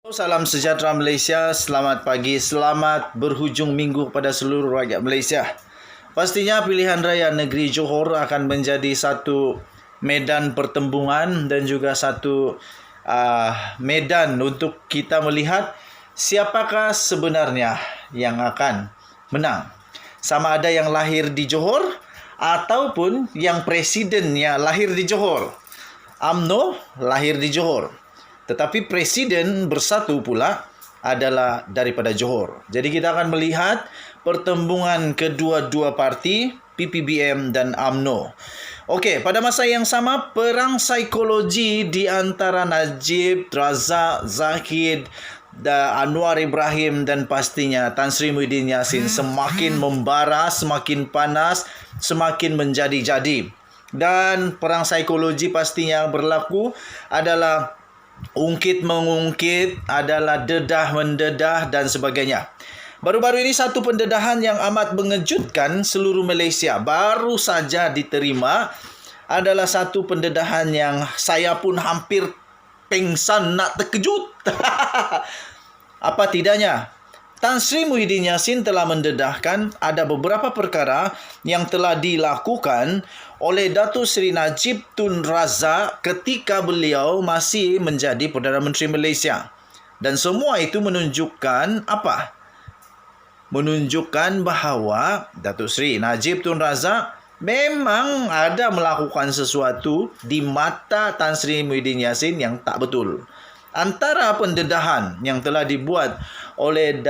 Salam sejahtera Malaysia, selamat pagi, selamat berhujung minggu kepada seluruh rakyat Malaysia. Pastinya pilihan raya negeri Johor akan menjadi satu medan pertembungan dan juga satu medan untuk kita melihat siapakah sebenarnya yang akan menang. Sama ada yang lahir di Johor ataupun yang presidennya lahir di Johor. UMNO lahir di Johor. Tetapi presiden bersatu pula adalah daripada Johor. Jadi kita akan melihat pertembungan kedua-dua parti, PPBM dan UMNO. Okey, pada masa yang sama, perang psikologi di antara Najib, Razak, Zahid, Anwar Ibrahim dan pastinya Tan Sri Muhyiddin Yassin semakin membara, semakin panas, semakin menjadi-jadi. Dan perang psikologi pastinya yang berlaku adalah ungkit-mengungkit, adalah dedah-mendedah dan sebagainya. Baru-baru ini satu pendedahan yang amat mengejutkan seluruh Malaysia baru saja diterima adalah satu pendedahan yang saya pun hampir pengsan nak terkejut. Apa tidaknya? Tan Sri Muhyiddin Yassin telah mendedahkan ada beberapa perkara yang telah dilakukan oleh Datuk Seri Najib Tun Razak ketika beliau masih menjadi Perdana Menteri Malaysia. Dan semua itu menunjukkan apa? Menunjukkan bahawa Datuk Seri Najib Tun Razak memang ada melakukan sesuatu di mata Tan Sri Muhyiddin Yassin yang tak betul. Antara pendedahan yang telah dibuat oleh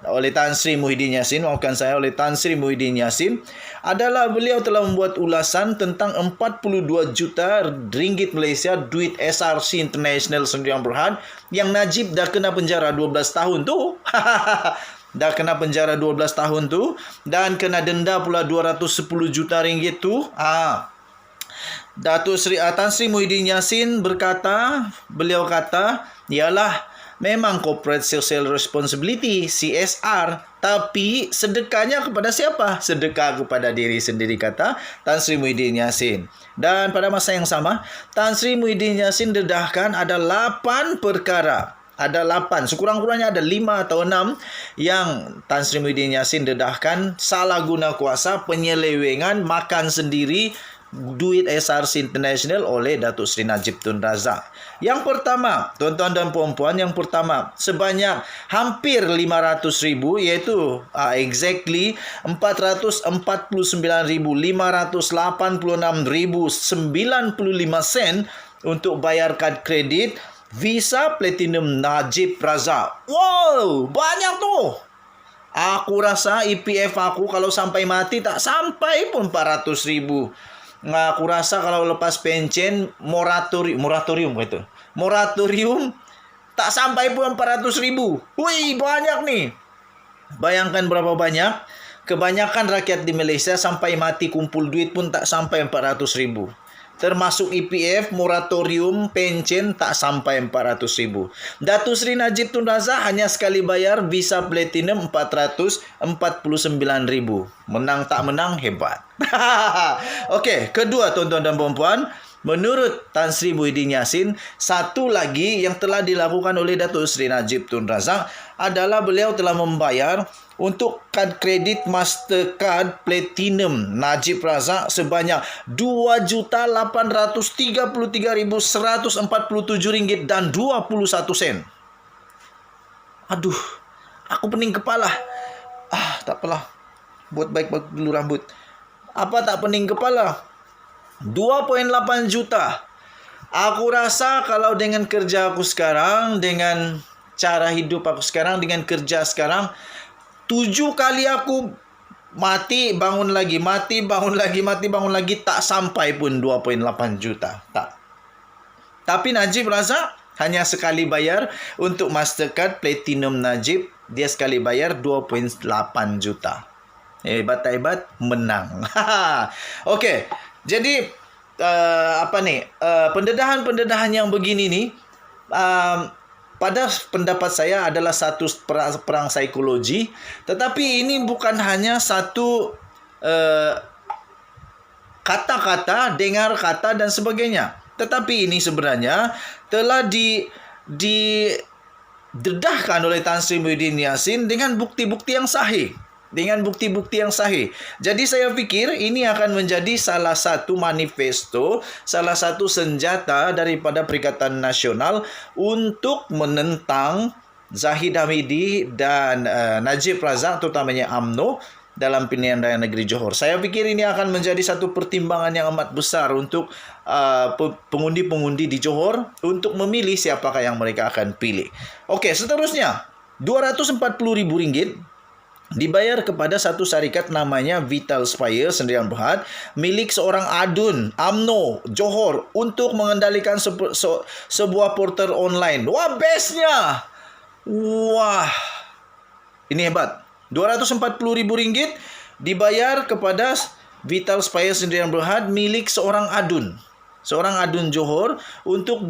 oleh Tan Sri Muhyiddin Yassin, oleh Tan Sri Muhyiddin Yassin adalah beliau telah membuat ulasan tentang 42 juta ringgit Malaysia duit SRC International Sdn Bhd yang Najib dah kena penjara 12 tahun tu. Dah kena penjara 12 tahun tu dan kena denda pula 210 juta ringgit tu. Datuk Seri Tan Sri Muhyiddin Yassin beliau kata, ialah memang corporate social responsibility, CSR, tapi sedekahnya kepada siapa? Sedekah kepada diri sendiri, kata Tan Sri Muhyiddin Yassin. Dan pada masa yang sama, Tan Sri Muhyiddin Yassin dedahkan ada 8 perkara. Ada 8, sekurang-kurangnya ada 5 atau 6 yang Tan Sri Muhyiddin Yassin dedahkan salah guna kuasa, penyelewengan, makan sendiri duit SRC International oleh Datuk Seri Najib Tun Razak. Yang pertama, tuan-tuan dan puan-puan, sebanyak hampir 500,000 iaitu exactly 449,586,95 sen untuk bayar kad kredit Visa Platinum Najib Razak. Wow, banyak tu. Aku rasa EPF aku kalau sampai mati tak sampai pun 400,000. Aku rasa kalau lepas pencen moratorium tak sampai pun 400,000. Wih, banyak nih. Bayangkan berapa banyak. Kebanyakan rakyat di Malaysia sampai mati kumpul duit pun tak sampai 400,000. Termasuk EPF, moratorium, pencen tak sampai 400,000. Datuk Seri Najib Tun Razak hanya sekali bayar Visa Platinum 449,000. Menang tak menang, hebat. Okey, kedua tuan-tuan dan puan-puan, menurut Tan Sri Muhyiddin Yassin, satu lagi yang telah dilakukan oleh Datuk Seri Najib Tun Razak adalah beliau telah membayar untuk kad kredit Mastercard Platinum Najib Razak sebanyak RM2,833,147 dan 21 sen. Aduh, aku pening kepala. Tak apalah. Buat baik dulu rambut. Apa tak pening kepala? 2.8 juta. Aku rasa kalau dengan kerja aku sekarang, dengan cara hidup aku sekarang, dengan kerja sekarang, 7 kali aku mati, bangun lagi, mati, bangun lagi, mati, bangun lagi, tak sampai pun 2.8 juta. Tak. Tapi Najib Razak hanya sekali bayar untuk Mastercard Platinum Najib, dia sekali bayar 2.8 juta. Hebat tak hebat? Menang. Okey. Jadi pendedahan-pendedahan yang begini ni pada pendapat saya adalah satu perang psikologi, tetapi ini bukan hanya satu kata-kata, dengar kata dan sebagainya. Tetapi ini sebenarnya telah didedahkan oleh Tan Sri Muhyiddin Yassin dengan bukti-bukti yang sahih. Jadi saya pikir ini akan menjadi salah satu manifesto, salah satu senjata daripada Perikatan Nasional untuk menentang Zahid Hamidi dan Najib Razak, terutamanya UMNO, dalam pilihan raya negeri Johor. Saya pikir ini akan menjadi satu pertimbangan yang amat besar untuk pengundi-pengundi di Johor untuk memilih siapakah yang mereka akan pilih. Okey, seterusnya RM240,000 dibayar kepada satu syarikat namanya Vital Spire Sdn Bhd milik seorang adun UMNO Johor untuk mengendalikan sebuah portal online. Wah, bestnya. Wah, ini hebat. RM240,000 dibayar kepada Vital Spire Sdn Bhd milik seorang adun Johor untuk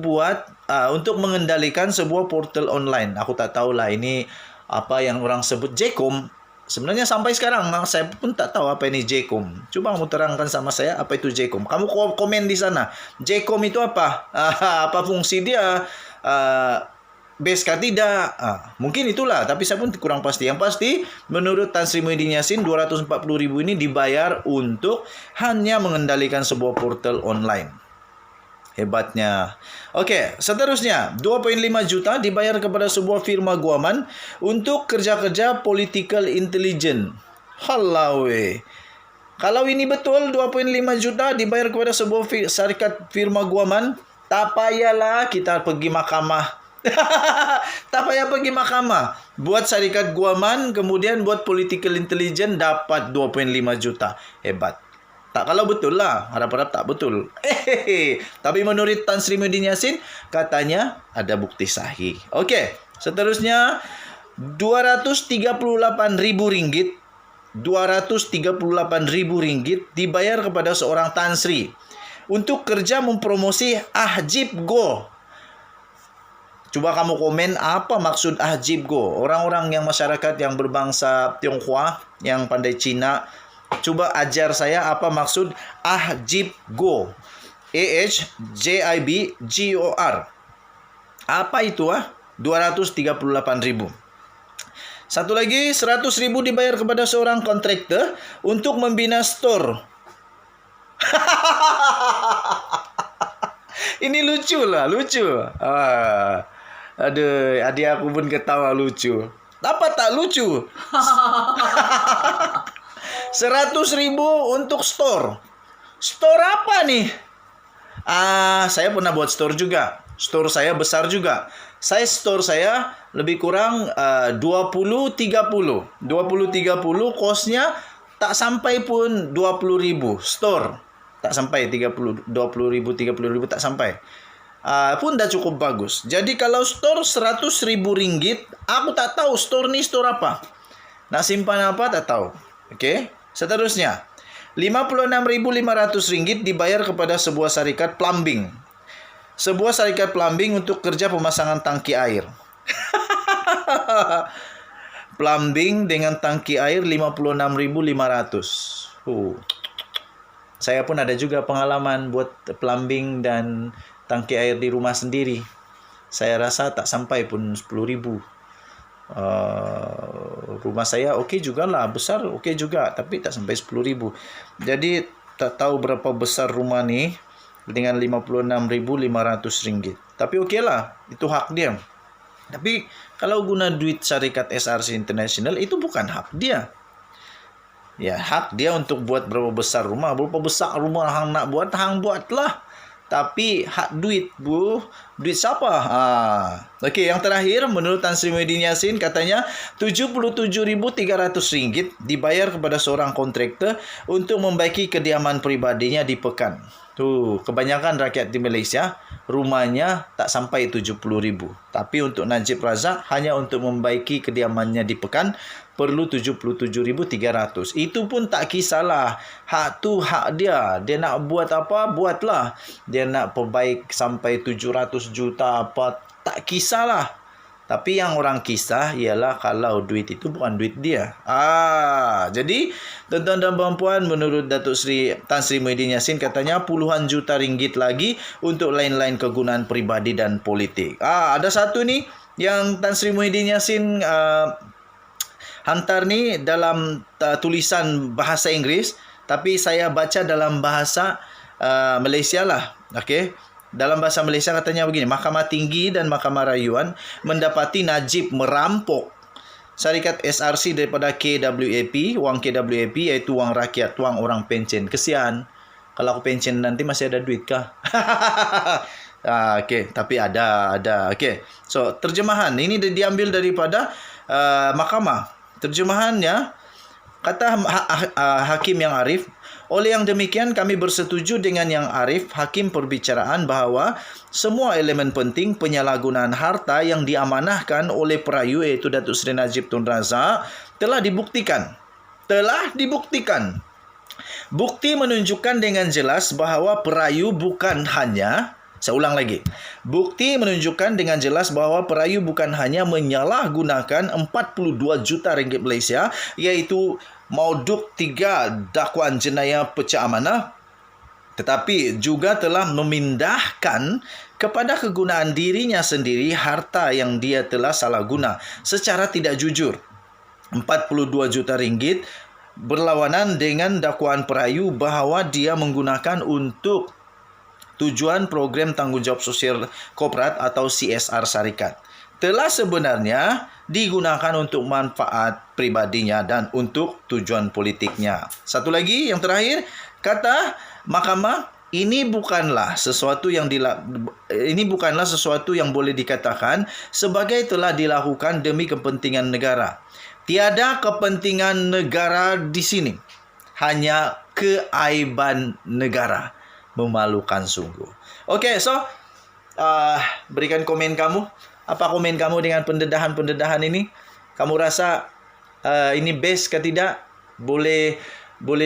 mengendalikan sebuah portal online. Aku tak tahulah ini apa yang orang sebut Jcom. Sebenarnya sampai sekarang saya pun tak tahu apa ini Jcom. Cuba kamu terangkan sama saya apa itu Jcom. Kamu komen di sana. Jcom itu apa? Apa fungsi dia? Best kah tidak? Mungkin itulah, tapi saya pun kurang pasti. Yang pasti, menurut Tan Sri Muhyiddin Yassin, RM240,000 ini dibayar untuk hanya mengendalikan sebuah portal online. Hebatnya. Okey, seterusnya 2.5 juta dibayar kepada sebuah firma guaman untuk kerja-kerja political intelligence. Halawe. Kalau ini betul 2.5 juta dibayar kepada sebuah syarikat firma guaman, tak payahlah kita pergi mahkamah. Tak payah pergi mahkamah. Buat syarikat guaman, kemudian buat political intelligence, dapat 2.5 juta. Hebat. Tak kalau betul lah, harap-harap tak betul. Tapi menurut Tan Sri Muhyiddin Yassin, katanya ada bukti sahih. Okey, seterusnya RM238,000. RM238,000 dibayar kepada seorang Tan Sri untuk kerja mempromosi Ahjib Go. Coba kamu komen apa maksud Ahjib Go. Orang-orang yang masyarakat yang berbangsa Tionghoa, yang pandai Cina, coba ajar saya apa maksud Ahjib Go. AHJIBGOR. Apa itu RM238,000. Satu lagi, RM100,000 dibayar kepada seorang kontraktor untuk membina store. Ini lucu. Aduh, adik aku pun ketawa lucu. Apa tak lucu? RM100,000 untuk store. Store apa nih? Saya pernah buat store juga. Store saya besar juga. Store saya lebih kurang 20-30. 20-30, kosnya tak sampai pun RM20,000. Store tak sampai 20-30 RM30,000 tak sampai. Pun dah cukup bagus. Jadi kalau store RM100,000, aku tak tahu store ni store apa. Nak simpan apa tak tahu. Okey. Seterusnya, RM56,500 dibayar kepada sebuah syarikat plumbing. Sebuah syarikat plumbing untuk kerja pemasangan tangki air. Plumbing dengan tangki air RM56,500. Saya pun ada juga pengalaman buat plumbing dan tangki air di rumah sendiri. Saya rasa tak sampai pun RM10,000. Rumah saya okey jugalah, besar okey juga, tapi tak sampai RM10,000. Jadi tak tahu berapa besar rumah ni dengan RM56,500. Tapi okeylah, itu hak dia. Tapi kalau guna duit syarikat SRC International, itu bukan hak dia. Ya, hak dia untuk buat berapa besar rumah hang nak buat, hang buatlah. Tapi hak duit, duit siapa? Okey, yang terakhir, menurut Tan Sri Muhyiddin Yassin, katanya RM77,300 dibayar kepada seorang kontraktor untuk membaiki kediaman peribadinya di Pekan. Kebanyakan rakyat di Malaysia, rumahnya tak sampai RM70,000. Tapi untuk Najib Razak, hanya untuk membaiki kediamannya di Pekan, perlu RM77,300. Itu pun tak kisahlah. Hak tu hak dia. Dia nak buat apa, buatlah. Dia nak perbaik sampai 700 juta apa, tak kisahlah. Tapi yang orang kisah ialah kalau duit itu bukan duit dia. Jadi tuan-tuan dan puan-puan, menurut Datuk Seri Tan Sri Muhyiddin Yassin katanya puluhan juta ringgit lagi untuk lain-lain kegunaan peribadi dan politik. Ada satu ni yang Tan Sri Muhyiddin Yassin hantar ni dalam tulisan bahasa Inggeris, tapi saya baca dalam bahasa Malaysia lah. Okey. Dalam bahasa Malaysia katanya begini, Mahkamah Tinggi dan Mahkamah Rayuan mendapati Najib merampok syarikat SRC daripada KWAP, wang KWAP iaitu wang rakyat, wang orang pencen. Kesian. Kalau aku pencen nanti masih ada duit kah? Okey, tapi ada. Okey. So, terjemahan ini diambil daripada mahkamah. Terjemahannya, kata Hakim Yang Arif, oleh yang demikian kami bersetuju dengan Yang Arif, Hakim perbicaraan bahawa semua elemen penting penyalahgunaan harta yang diamanahkan oleh perayu iaitu Datuk Seri Najib Tun Razak telah dibuktikan. Bukti menunjukkan dengan jelas bahawa perayu bukan hanya, saya ulang lagi. Bukti menunjukkan dengan jelas bahawa perayu bukan hanya menyalahgunakan 42 juta ringgit Malaysia iaitu mauduk 3 dakwaan jenayah pecah amanah, tetapi juga telah memindahkan kepada kegunaan dirinya sendiri harta yang dia telah salah guna secara tidak jujur. 42 juta ringgit berlawanan dengan dakwaan perayu bahawa dia menggunakan untuk tujuan program tanggungjawab sosial korporat atau CSR syarikat. Telah sebenarnya digunakan untuk manfaat pribadinya dan untuk tujuan politiknya. Satu lagi yang terakhir, kata mahkamah, ini bukanlah sesuatu yang boleh dikatakan sebagai telah dilakukan demi kepentingan negara. Tiada kepentingan negara di sini, hanya keaiban negara. Memalukan sungguh. Okey, so berikan komen kamu. Apa komen kamu dengan pendedahan ini? Kamu rasa ini best ke tidak? Boleh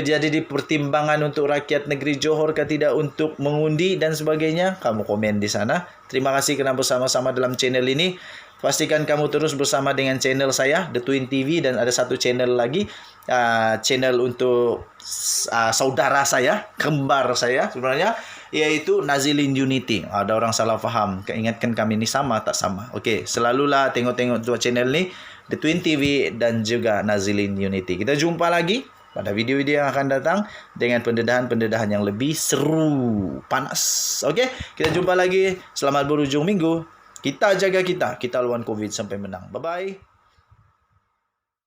jadi di pertimbangan untuk rakyat negeri Johor ke tidak untuk mengundi dan sebagainya? Kamu komen di sana. Terima kasih kerana bersama-sama dalam channel ini. Pastikan kamu terus bersama dengan channel saya, The Twin TV, dan ada satu channel lagi, channel untuk saudara saya, kembar saya sebenarnya, iaitu Nazilin Unity. Ada orang salah faham, ingatkan kami ni sama tak sama. Okey, selalulah tengok-tengok dua channel ni, The Twin TV dan juga Nazilin Unity. Kita jumpa lagi pada video-video yang akan datang dengan pendedahan-pendedahan yang lebih seru, panas. Okey, kita jumpa lagi. Selamat berhujung minggu. Kita jaga kita lawan COVID sampai menang. Bye-bye.